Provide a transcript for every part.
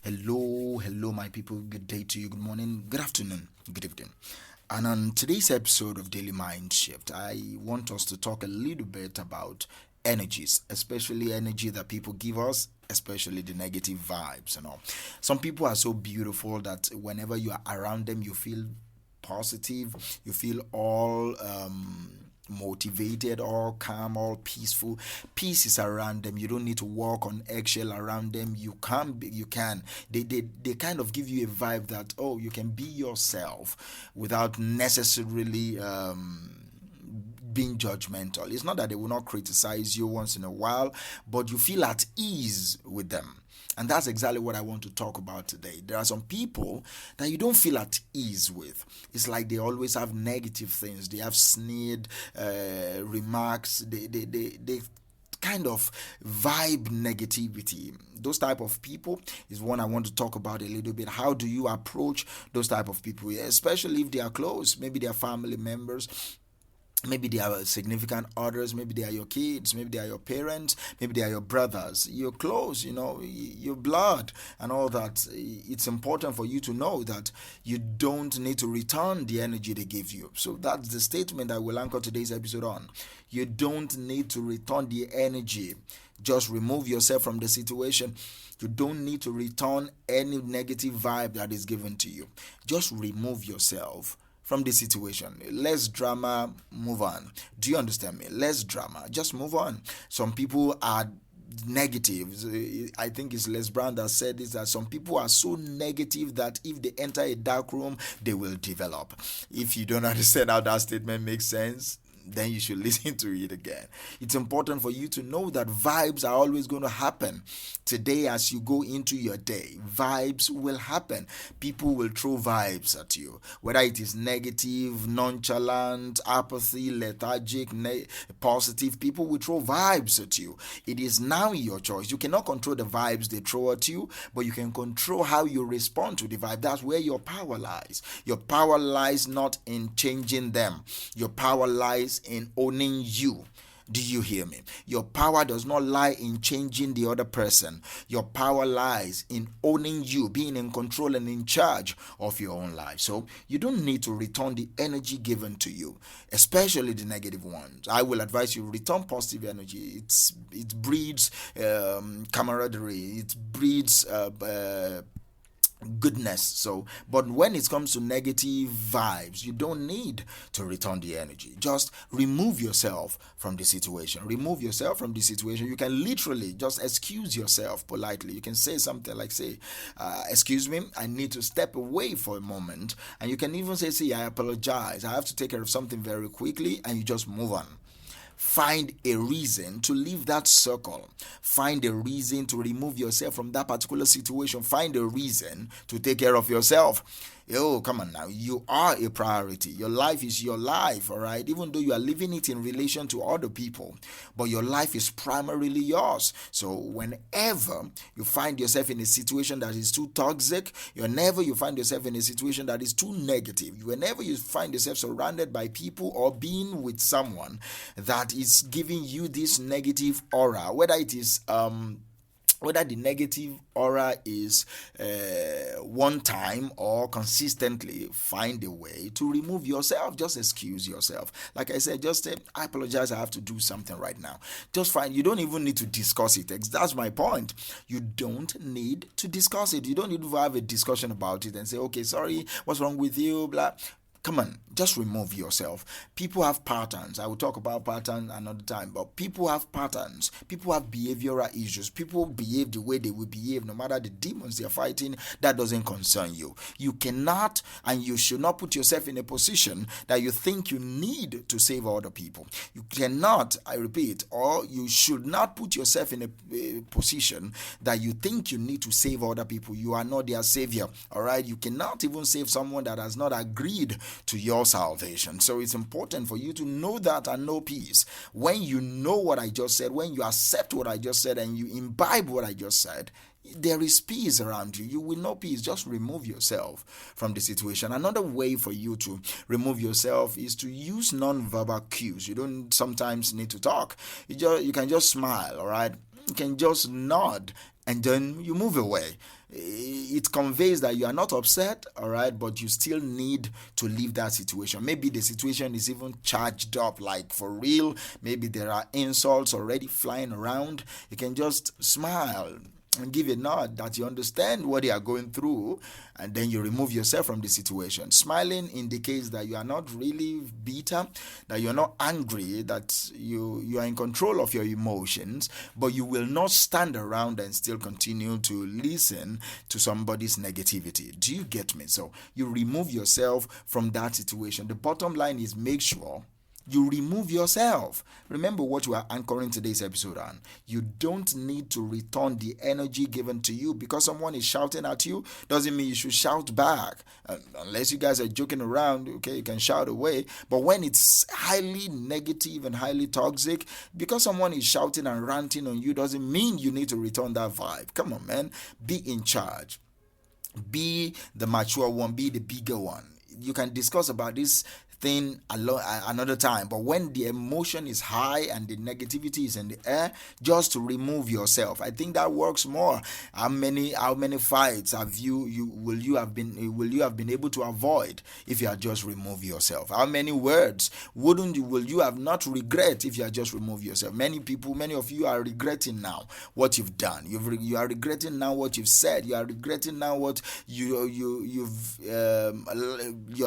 Hello, my people. Good day to you. Good morning, good afternoon, good evening. And on today's episode of Daily Mind Shift, I want us to talk a little bit about energies, especially energy that people give us, especially the negative vibes and all. Some people are so beautiful that whenever you are around them, you feel positive, you feel all motivated, all calm, all peaceful. Peace is around them. You don't need to walk on eggshell around them. You can. They kind of give you a vibe that, oh, you can be yourself without necessarily being judgmental. It's not that they will not criticize you once in a while, but you feel at ease with them. And that's exactly what I want to talk about today. There are some people that you don't feel at ease with. It's like they always have negative things. They have sneered remarks. They kind of vibe negativity. Those type of people is one I want to talk about a little bit. How do you approach those type of people, especially if they are close? Maybe they are family members, maybe they are significant others, maybe they are your kids, maybe they are your parents, maybe they are your brothers. You're close, your blood and all that. It's important for you to know that you don't need to return the energy they give you. So that's the statement I will anchor today's episode on. You don't need to return the energy. Just remove yourself from the situation. You don't need to return any negative vibe that is given to you. Just remove yourself from the situation. Less drama, move on. Do you understand me? Less drama, just move on. Some people are negative. I think it's Les Brown that said this, that some people are so negative that if they enter a dark room, they will develop. If you don't understand how that statement makes sense, then you should listen to it again. It's important for you to know that vibes are always going to happen. Today, as you go into your day, vibes will happen. People will throw vibes at you, whether it is negative, nonchalant, apathy, lethargic, positive. People will throw vibes at you. It is now your choice. You cannot control the vibes they throw at you, but you can control how you respond to the vibe. That's where your power lies. Your power lies not in changing them. Your power lies in owning you. Do you hear me? Your power does not lie in changing the other person. Your power lies in owning you, being in control and in charge of your own life. So you don't need to return the energy given to you, especially the negative ones. I will advise you return positive energy. It breeds camaraderie. It breeds goodness. But when it comes to negative vibes, you don't need to return the energy. Just remove yourself from the situation. You can literally just excuse yourself politely. You can say something like, excuse me, I need to step away for a moment. And you can even say, I apologize, I have to take care of something very quickly, and you just move on. Find a reason to leave that circle. Find a reason to remove yourself from that particular situation. Find a reason to take care of yourself. Come on now. You are a priority. Your life is your life, all right? Even though you are living it in relation to other people, but your life is primarily yours. So whenever you find yourself in a situation that is too toxic, whenever you find yourself in a situation that is too negative, whenever you find yourself surrounded by people or being with someone that is giving you this negative aura, whether the negative aura is one time or consistently, find a way to remove yourself. Just excuse yourself. Like I said, just say, I apologize, I have to do something right now. Just fine. You don't even need to discuss it. That's my point. You don't need to discuss it. You don't need to have a discussion about it and say, okay, sorry, what's wrong with you, blah. Come on, just remove yourself. People have patterns. I will talk about patterns another time, but people have patterns. People have behavioral issues. People behave the way they will behave no matter the demons they're fighting. That doesn't concern you. You cannot and you should not put yourself in a position that you think you need to save other people. You cannot, I repeat, or you should not put yourself in a position that you think you need to save other people. You are not their savior, all right? You cannot even save someone that has not agreed to your salvation. So it's important for you to know that and know peace. When you know what I just said, when you accept what I just said and you imbibe what I just said, there is peace around you. You will know peace. Just remove yourself from the situation. Another way for you to remove yourself is to use non-verbal cues. You don't sometimes need to talk. You can just smile, all right? You can just nod. and then you move away. It conveys that you are not upset, all right, but you still need to leave that situation. Maybe the situation is even charged up, like for real. Maybe there are insults already flying around. You can just smile and give a nod that you understand what they are going through, and then you remove yourself from the situation. Smiling indicates that you are not really bitter, that you're not angry, that you are in control of your emotions, but you will not stand around and still continue to listen to somebody's negativity. Do you get me? So you remove yourself from that situation. The bottom line is, make sure you remove yourself. Remember what we are anchoring today's episode on. You don't need to return the energy given to you. Because someone is shouting at you doesn't mean you should shout back. Unless you guys are joking around, okay, you can shout away. But when it's highly negative and highly toxic, because someone is shouting and ranting on you doesn't mean you need to return that vibe. Come on, man. Be in charge. Be the mature one. Be the bigger one. You can discuss about this thing another time, but when the emotion is high and the negativity is in the air, just to remove yourself. I think that works more. How many fights have will you have been able to avoid if you had just removed yourself? How many words will you have not regret if you had just removed yourself? Many of you are regretting now what you've done. You are regretting now what you've said. You are regretting now what your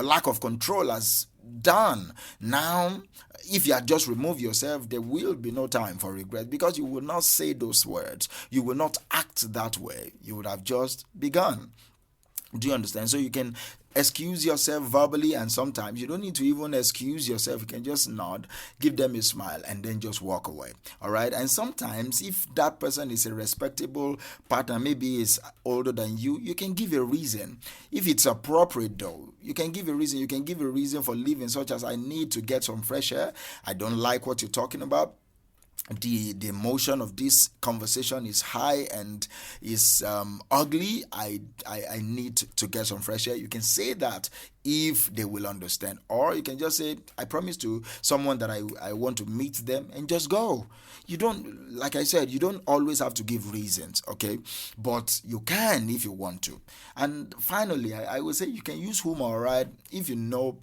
lack of control has done. Now, if you had just removed yourself, there will be no time for regret, because you will not say those words. You will not act that way. You would have just begun. Do you understand? So you can excuse yourself verbally, and sometimes you don't need to even excuse yourself. You can just nod, give them a smile, and then just walk away. All right. And sometimes, if that person is a respectable partner, maybe is older than you, you can give a reason. If it's appropriate, though, you can give a reason. You can give a reason for leaving, such as, I need to get some fresh air. I don't like what you're talking about. The emotion of this conversation is high and is ugly. I need to get some fresh air. You can say that if they will understand, or you can just say, I promise to someone that I want to meet them, and just go. You don't, like I said, you don't always have to give reasons, okay? But you can if you want to. And finally, I would say you can use humor, right? If you know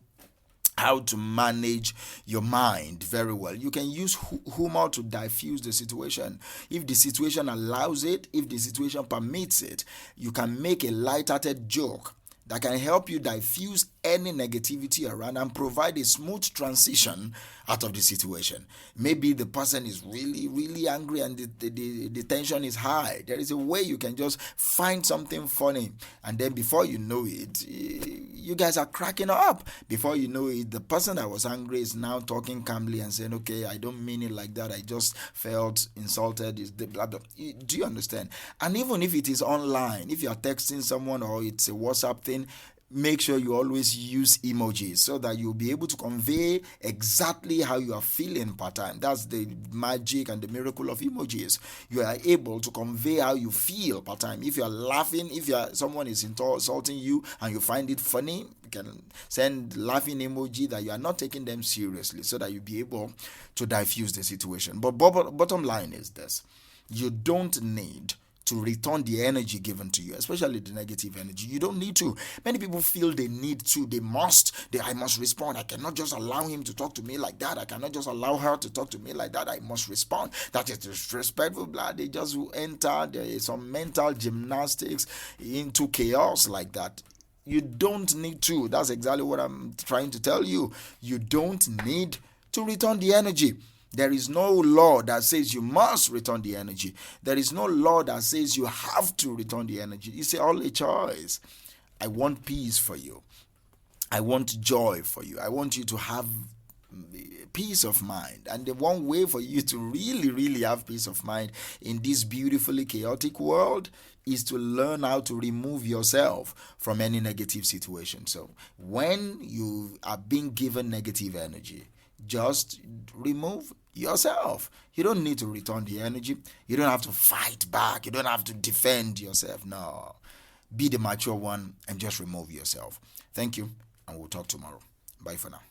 how to manage your mind very well, you can use humor to diffuse the situation. If the situation allows it, if the situation permits it, you can make a light-hearted joke that can help you diffuse any negativity around and provide a smooth transition out of the situation. Maybe the person is really, really angry and the tension is high. There is a way you can just find something funny, and then before you know it, you guys are cracking up. Before you know it, the person that was angry is now talking calmly and saying, okay, I don't mean it like that. I just felt insulted. Is the blah, blah. Do you understand? And even if it is online, if you are texting someone or it's a WhatsApp thing, make sure you always use emojis so that you'll be able to convey exactly how you are feeling per time. That's the magic and the miracle of emojis. You are able to convey how you feel per time. If you are laughing, someone is insulting you and you find it funny, you can send laughing emoji that you are not taking them seriously, so that you'll be able to diffuse the situation. But bottom line is this: you don't need to return the energy given to you, especially the negative energy. You don't need to. Many people feel they need to. I must respond. I cannot just allow him to talk to me like that. I cannot just allow her to talk to me like that. I must respond. That is disrespectful. Blah. They just enter. There is some mental gymnastics into chaos like that. You don't need to. That's exactly what I'm trying to tell you. You don't need to return the energy. There is no law that says you must return the energy. There is no law that says you have to return the energy. It's all a choice. I want peace for you. I want joy for you. I want you to have peace of mind. And the one way for you to really, really have peace of mind in this beautifully chaotic world is to learn how to remove yourself from any negative situation. So when you are being given negative energy, just remove yourself. You don't need to return the energy. You don't have to fight back. You don't have to defend yourself. No. Be the mature one and just remove yourself. Thank you, and we'll talk tomorrow. Bye for now.